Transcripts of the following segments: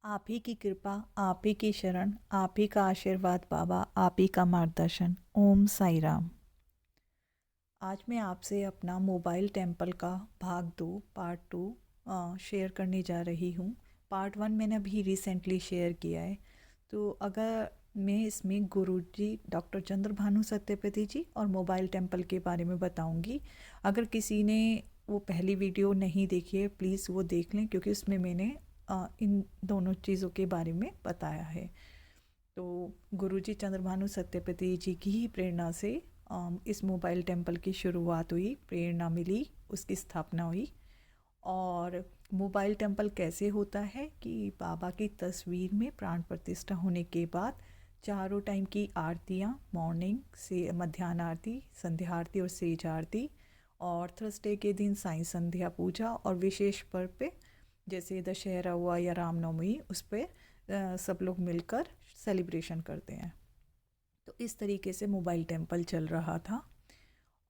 आप ही की कृपा, आप ही की शरण, आप ही का आशीर्वाद बाबा, आप ही का मार्गदर्शन। ओम साई राम। आज मैं आपसे अपना मोबाइल टेम्पल का भाग 2 पार्ट 2 शेयर करने जा रही हूँ। पार्ट 1 मैंने अभी रिसेंटली शेयर किया है। तो अगर मैं इसमें गुरुजी डॉक्टर चंद्रभानु सत्यपति जी और मोबाइल टेम्पल के बारे में बताऊंगी। अगर किसी ने वो पहली वीडियो नहीं देखी है प्लीज़ वो देख लें, क्योंकि उसमें मैंने इन दोनों चीज़ों के बारे में बताया है। तो गुरुजी चंद्रभानु सत्यपति जी की ही प्रेरणा से इस मोबाइल टेम्पल की शुरुआत हुई, प्रेरणा मिली, उसकी स्थापना हुई। और मोबाइल टेम्पल कैसे होता है कि बाबा की तस्वीर में प्राण प्रतिष्ठा होने के बाद चारों टाइम की आरतियाँ, मॉर्निंग से मध्याह्न आरती, संध्या आरती और सेज आरती, और थर्सडे के दिन साई संध्या पूजा, और विशेष पर्व पे जैसे दशहरा हुआ या रामनवमी उस पर सब लोग मिलकर सेलिब्रेशन करते हैं। तो इस तरीके से मोबाइल टेम्पल चल रहा था।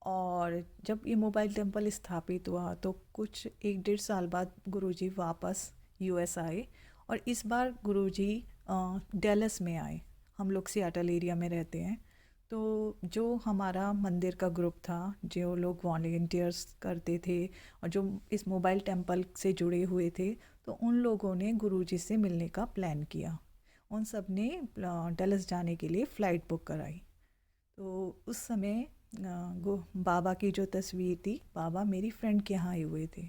और जब ये मोबाइल टेम्पल स्थापित हुआ तो कुछ 1-1.5 साल बाद गुरुजी वापस यूएस आए, और इस बार गुरुजी डैलस में आए। हम लोग सियाटल एरिया में रहते हैं। तो जो हमारा मंदिर का ग्रुप था, जो लोग वॉलेंटियर्स करते थे और जो इस मोबाइल टेम्पल से जुड़े हुए थे, तो उन लोगों ने गुरुजी से मिलने का प्लान किया। उन सब ने डैलस जाने के लिए फ़्लाइट बुक कराई। तो उस समय बाबा की जो तस्वीर थी, बाबा मेरी फ्रेंड के यहाँ आए हुए थे।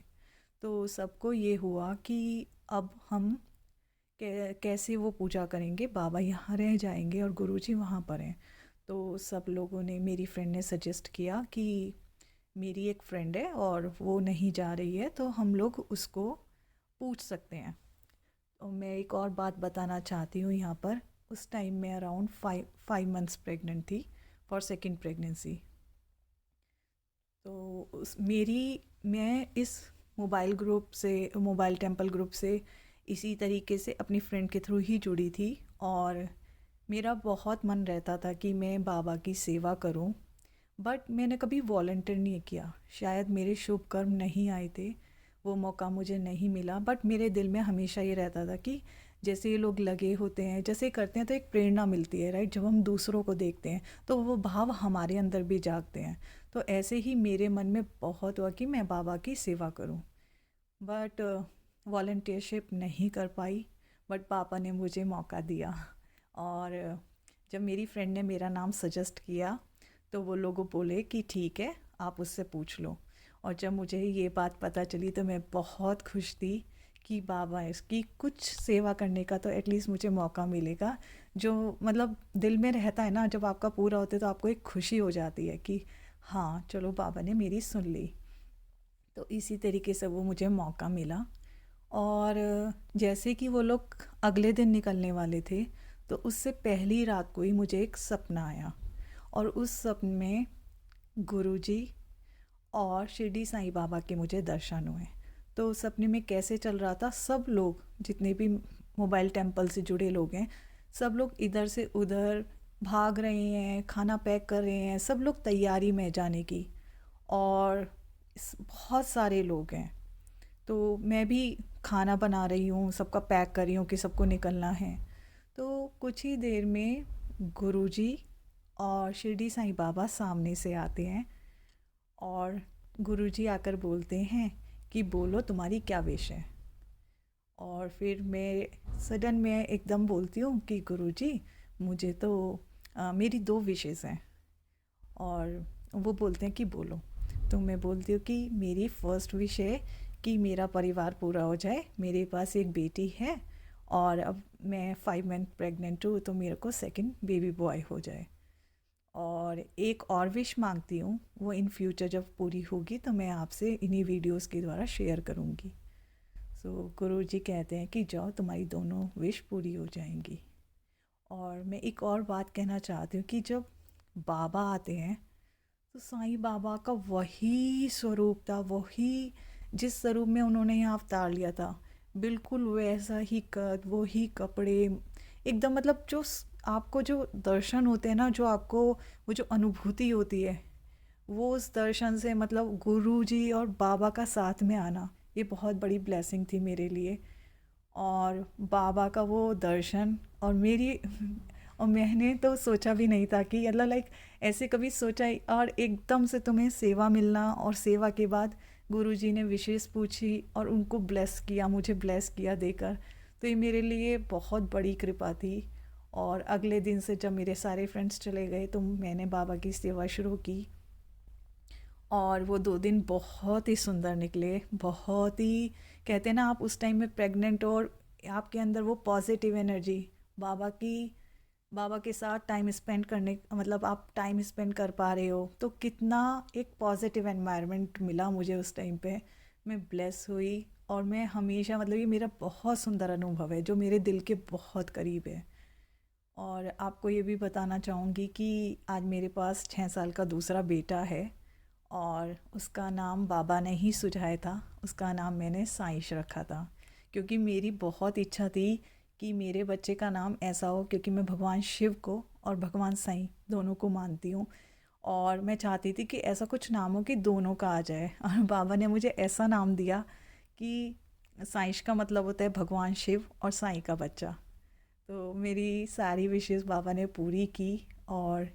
तो सबको ये हुआ कि अब हम कैसे वो पूजा करेंगे, बाबा यहाँ रह जाएंगे और गुरुजी वहाँ पर हैं। तो सब लोगों ने, मेरी फ्रेंड ने सजेस्ट किया कि मेरी एक फ्रेंड है और वो नहीं जा रही है, तो हम लोग उसको पूछ सकते हैं। और मैं एक और बात बताना चाहती हूँ यहाँ पर। उस टाइम में अराउंड 5 मंथ्स प्रेग्नेंट थी फॉर सेकेंड प्रेगनेंसी। तो मैं इस मोबाइल टेम्पल ग्रुप से इसी तरीके से अपनी फ्रेंड के थ्रू ही जुड़ी थी। और मेरा बहुत मन रहता था कि मैं बाबा की सेवा करूं, बट मैंने कभी वॉलंटियर नहीं किया। शायद मेरे शुभ कर्म नहीं आए थे, वो मौका मुझे नहीं मिला। बट मेरे दिल में हमेशा ये रहता था कि जैसे ये लोग लगे होते हैं, जैसे करते हैं, तो एक प्रेरणा मिलती है, राइट। जब हम दूसरों को देखते हैं तो वो भाव हमारे अंदर भी जागते हैं। तो ऐसे ही मेरे मन में बहुत हुआ कि मैं बाबा की सेवा करूं। बट वॉलंटियरशिप नहीं कर पाई। बट पापा ने मुझे मौका दिया। और जब मेरी फ्रेंड ने मेरा नाम सजेस्ट किया तो वो लोग बोले कि ठीक है, आप उससे पूछ लो। और जब मुझे ये बात पता चली तो मैं बहुत खुश थी कि बाबा इसकी कुछ सेवा करने का तो एटलीस्ट मुझे मौका मिलेगा। जो मतलब दिल में रहता है ना, जब आपका पूरा होता है तो आपको एक खुशी हो जाती है कि हाँ चलो बाबा ने मेरी सुन ली। तो इसी तरीके से वो मुझे मौका मिला। और जैसे कि वो लोग अगले दिन निकलने वाले थे, तो उससे पहली रात को ही मुझे एक सपना आया। और उस सपने में गुरुजी और शिरडी साईं बाबा के मुझे दर्शन हुए। तो सपने में कैसे चल रहा था, सब लोग जितने भी मोबाइल टेम्पल से जुड़े लोग हैं, सब लोग इधर से उधर भाग रहे हैं, खाना पैक कर रहे हैं, सब लोग तैयारी में जाने की। और बहुत सारे लोग हैं। तो मैं भी खाना बना रही हूँ, सबका पैक कर रही हूँ कि सबको निकलना है। तो कुछ ही देर में गुरुजी और शिरडी साईं बाबा सामने से आते हैं। और गुरुजी आकर बोलते हैं कि बोलो तुम्हारी क्या विश है। और फिर मैं सडन में एकदम बोलती हूँ कि गुरुजी मुझे तो मेरी 2 विशेस हैं। और वो बोलते हैं कि बोलो। तो मैं बोलती हूँ कि मेरी फर्स्ट विश है कि मेरा परिवार पूरा हो जाए। मेरे पास एक बेटी है और अब मैं 5 मंथ प्रेग्नेंट हूँ, तो मेरे को सेकंड बेबी बॉय हो जाए। और एक और विश मांगती हूँ, वो इन फ्यूचर जब पूरी होगी तो मैं आपसे इन्हीं वीडियोस के द्वारा शेयर करूँगी। सो गुरु जी कहते हैं कि जाओ तुम्हारी दोनों विश पूरी हो जाएंगी। और मैं एक और बात कहना चाहती हूँ कि जब बाबा आते हैं तो साईं बाबा का वही स्वरूप था, वही जिस स्वरूप में उन्होंने यहाँ अवतार लिया था, बिल्कुल वैसा ही कद, वही कपड़े, एकदम मतलब आपको जो दर्शन होते हैं ना, जो आपको वो जो अनुभूति होती है, वो उस दर्शन से मतलब गुरु जी और बाबा का साथ में आना, ये बहुत बड़ी ब्लेसिंग थी मेरे लिए। और बाबा का वो दर्शन और मेरी और मैंने तो सोचा भी नहीं था कि अल्लाह लाइक ऐसे कभी सोचा ही, और एकदम से तुम्हें सेवा मिलना, और सेवा के बाद गुरुजी ने विशेष पूछी और उनको ब्लेस किया, मुझे ब्लेस किया देकर। तो ये मेरे लिए बहुत बड़ी कृपा थी। और अगले दिन से जब मेरे सारे फ्रेंड्स चले गए तो मैंने बाबा की सेवा शुरू की, और वो 2 दिन बहुत ही सुंदर निकले। बहुत ही, कहते हैं ना, आप उस टाइम में प्रेग्नेंट और आपके अंदर वो पॉजिटिव एनर्जी, बाबा की बाबा के साथ टाइम स्पेंड करने, मतलब आप टाइम स्पेंड कर पा रहे हो, तो कितना एक पॉजिटिव एनवायरनमेंट मिला मुझे उस टाइम पे। मैं ब्लेस हुई, और मैं हमेशा, मतलब ये मेरा बहुत सुंदर अनुभव है जो मेरे दिल के बहुत करीब है। और आपको ये भी बताना चाहूँगी कि आज मेरे पास 6 साल का दूसरा बेटा है, और उसका नाम बाबा ने ही सुझाया था। उसका नाम मैंने साइश रखा था, क्योंकि मेरी बहुत इच्छा थी कि मेरे बच्चे का नाम ऐसा हो, क्योंकि मैं भगवान शिव को और भगवान साईं दोनों को मानती हूँ। और मैं चाहती थी कि ऐसा कुछ नाम हो कि दोनों का आ जाए। और बाबा ने मुझे ऐसा नाम दिया कि साइश का मतलब होता है भगवान शिव और साईं का बच्चा। तो मेरी सारी विशेष बाबा ने पूरी की। और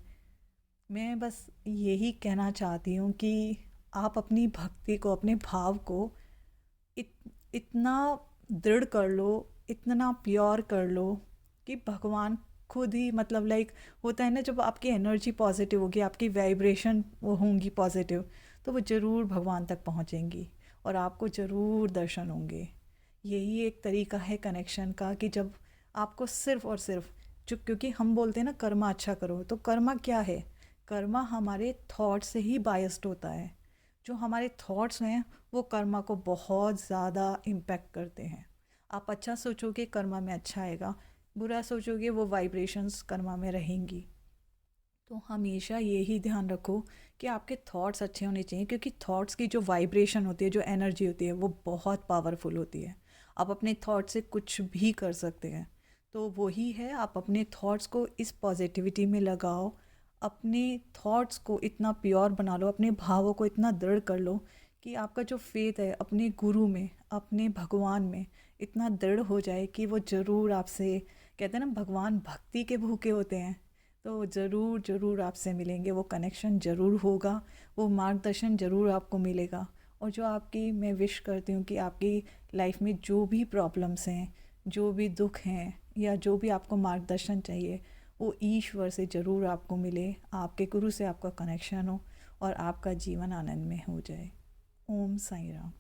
मैं बस यही कहना चाहती हूँ कि आप अपनी भक्ति को, अपने भाव को इत, इतना दृढ़ कर लो, इतना प्योर कर लो कि भगवान खुद ही, मतलब लाइक होता है ना, जब आपकी एनर्जी पॉजिटिव होगी, आपकी वाइब्रेशन वो होंगी पॉजिटिव, तो वो ज़रूर भगवान तक पहुँचेंगी और आपको ज़रूर दर्शन होंगे। यही एक तरीका है कनेक्शन का, कि जब आपको सिर्फ और सिर्फ जो, क्योंकि हम बोलते हैं ना कर्मा अच्छा करो, तो कर्मा क्या है? कर्मा हमारे थॉट से ही बायस्ड होता है। जो हमारे थॉट्स हैं वो कर्मा को बहुत ज़्यादा इम्पेक्ट करते हैं। आप अच्छा सोचोगे कर्मा में अच्छा आएगा, बुरा सोचोगे वो वाइब्रेशंस कर्मा में रहेंगी। तो हमेशा यही ध्यान रखो कि आपके थॉट्स अच्छे होने चाहिए, क्योंकि थॉट्स की जो वाइब्रेशन होती है, जो एनर्जी होती है, वो बहुत पावरफुल होती है। आप अपने थॉट से कुछ भी कर सकते हैं। तो वही है, आप अपने थॉट्स को इस पॉजिटिविटी में लगाओ, अपने थॉट्स को इतना प्योर बना लो, अपने भावों को इतना दृढ़ कर लो कि आपका जो फेथ है अपने गुरु में, अपने भगवान में, इतना दृढ़ हो जाए कि वो ज़रूर आपसे, कहते हैं ना भगवान भक्ति के भूखे होते हैं, तो ज़रूर ज़रूर आपसे मिलेंगे, वो कनेक्शन ज़रूर होगा, वो मार्गदर्शन ज़रूर आपको मिलेगा। और जो आपकी, मैं विश करती हूँ कि आपकी लाइफ में जो भी प्रॉब्लम्स हैं, जो भी दुख हैं, या जो भी आपको मार्गदर्शन चाहिए, वो ईश्वर से ज़रूर आपको मिले, आपके गुरु से आपका कनेक्शन हो, और आपका जीवन आनंद में हो जाए। ओम साई राम।